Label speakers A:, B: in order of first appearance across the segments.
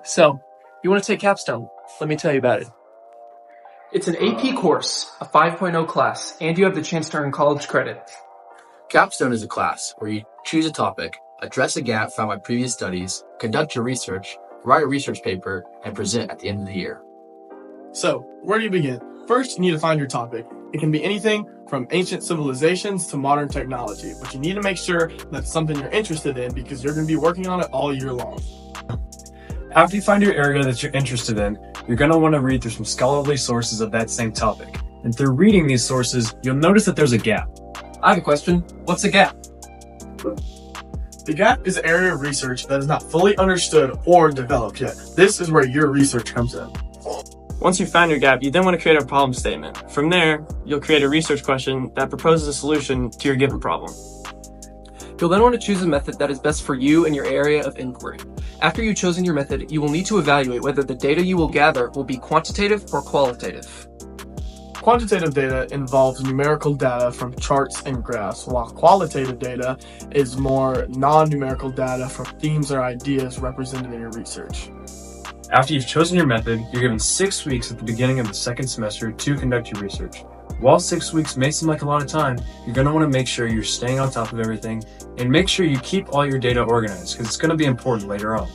A: So, you want to take Capstone? Let me tell you about it. It's an AP course, a 5.0 class, and you have the chance to earn college credit.
B: Capstone is a class where you choose a topic, address a gap found by previous studies, conduct your research, write a research paper, and present at the end of the year.
C: So, where do you begin? First, you need to find your topic. It can be anything from ancient civilizations to modern technology, but you need to make sure that's something you're interested in because you're going to be working on it all year long.
D: After you find your area that you're interested in, you're going to want to read through some scholarly sources of that same topic. And through reading these sources, you'll notice that there's a gap.
A: I have a question. What's a gap?
C: The gap is an area of research that is not fully understood or developed yet. This is where your research comes in.
E: Once you've found your gap, you then want to create a problem statement. From there, you'll create a research question that proposes a solution to your given problem.
A: You'll then want to choose a method that is best for you and your area of inquiry. After you've chosen your method, you will need to evaluate whether the data you will gather will be quantitative or qualitative.
C: Quantitative data involves numerical data from charts and graphs, while qualitative data is more non-numerical data from themes or ideas represented in your research.
D: After you've chosen your method, you're given 6 weeks at the beginning of the second semester to conduct your research. While 6 weeks may seem like a lot of time, you're going to want to make sure you're staying on top of everything and make sure you keep all your data organized because it's going to be important later on.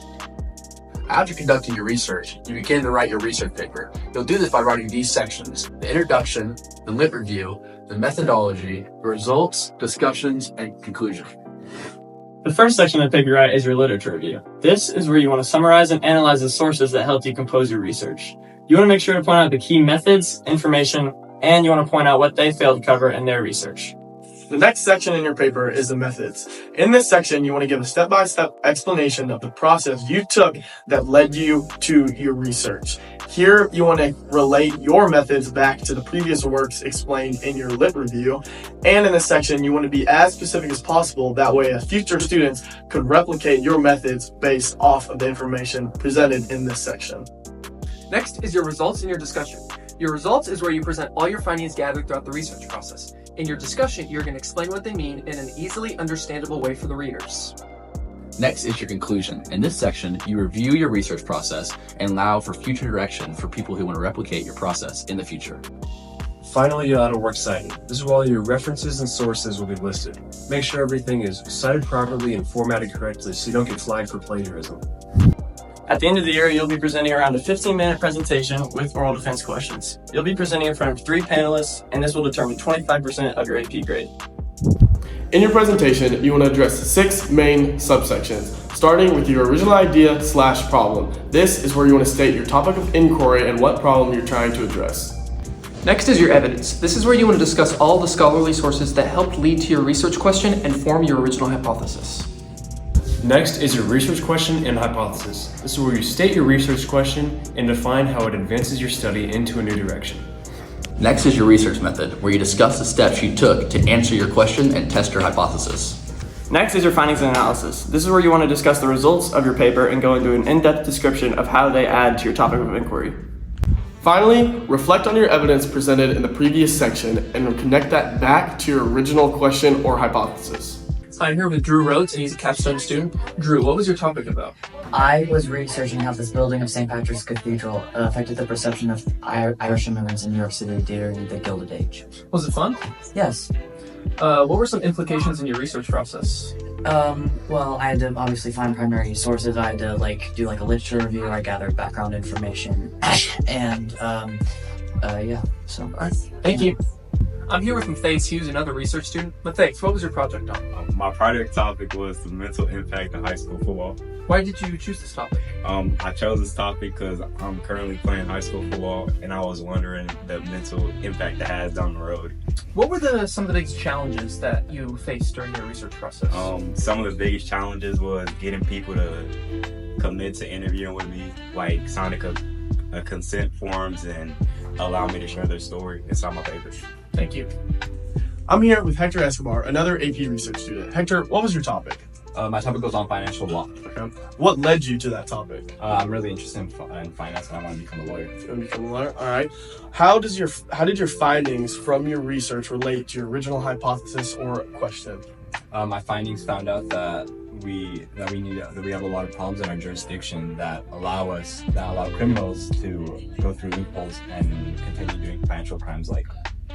B: After conducting your research, you begin to write your research paper. You'll do this by writing these sections: the introduction, the lit review, the methodology, the results, discussions, and conclusion.
E: The first section of the paper you write is your literature review. This is where you want to summarize and analyze the sources that helped you compose your research. You want to make sure to point out the key methods, information, and you want to point out what they failed to cover in their research.
C: The next section in your paper is the methods. In this section, you want to give a step-by-step explanation of the process you took that led you to your research. Here, you want to relate your methods back to the previous works explained in your lit review. And in this section, you want to be as specific as possible. That way, future students could replicate your methods based off of the information presented in this section.
A: Next is your results and your discussion. Your results is where you present all your findings gathered throughout the research process. In your discussion, you're going to explain what they mean in an easily understandable way for the readers.
B: Next is your conclusion. In this section, you review your research process and allow for future direction for people who want to replicate your process in the future.
D: Finally, you'll add a works cited. This is where all your references and sources will be listed. Make sure everything is cited properly and formatted correctly so you don't get flagged for plagiarism.
E: At the end of the year, you'll be presenting around a 15-minute presentation with oral defense questions. You'll be presenting in front of 3 panelists, and this will determine 25% of your AP grade.
C: In your presentation, you want to address 6 main subsections, starting with your original idea/problem. This is where you want to state your topic of inquiry and what problem you're trying to address.
A: Next is your evidence. This is where you want to discuss all the scholarly sources that helped lead to your research question and form your original hypothesis.
D: Next is your research question and hypothesis. This is where you state your research question and define how it advances your study into a new direction.
B: Next is your research method, where you discuss the steps you took to answer your question and test your hypothesis.
E: Next is your findings and analysis. This is where you want to discuss the results of your paper and go into an in-depth description of how they add to your topic of inquiry.
C: Finally, reflect on your evidence presented in the previous section and connect that back to your original question or hypothesis.
A: I'm here with Drew Rhodes, and he's a Capstone student. Drew, what was your topic about?
F: I was researching how this building of St. Patrick's Cathedral affected the perception of Irish immigrants in New York City during the Gilded Age.
A: Was it fun?
F: Yes.
A: What were some implications in your research process?
F: Well, I had to obviously find primary sources. I had to do a literature review. I gathered background information, and yeah. So.
A: Thank you. I'm here with Matthias Hughes, another research student. Matthias, what was your project on?
G: My project topic was the mental impact of high school football.
A: Why did you choose this topic?
G: I chose this topic because I'm currently playing high school football, and I was wondering the mental impact it has down the road.
A: What were some of the biggest challenges that you faced during your research process?
G: Some of the biggest challenges was getting people to commit to interviewing with me, like signing a consent forms and allow me to share their story inside my papers.
A: Thank you.
C: I'm here with Hector Escobar, another AP research student. Hector, what was your topic?
H: My topic was on financial law.
C: Okay. What led you to that topic?
H: I'm really interested in finance and I want to become a lawyer.
C: You want to become a lawyer? All right. How did your findings from your research relate to your original hypothesis or question?
H: My findings found out that we have a lot of problems in our jurisdiction that allow criminals to go through loopholes and continue doing financial crimes like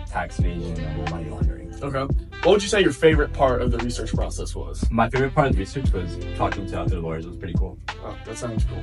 H: tax evasion and money laundering.
C: Okay. What would you say your favorite part of the research process was?
H: My favorite part of the research was talking to other lawyers. It was pretty cool.
C: Oh, that sounds cool.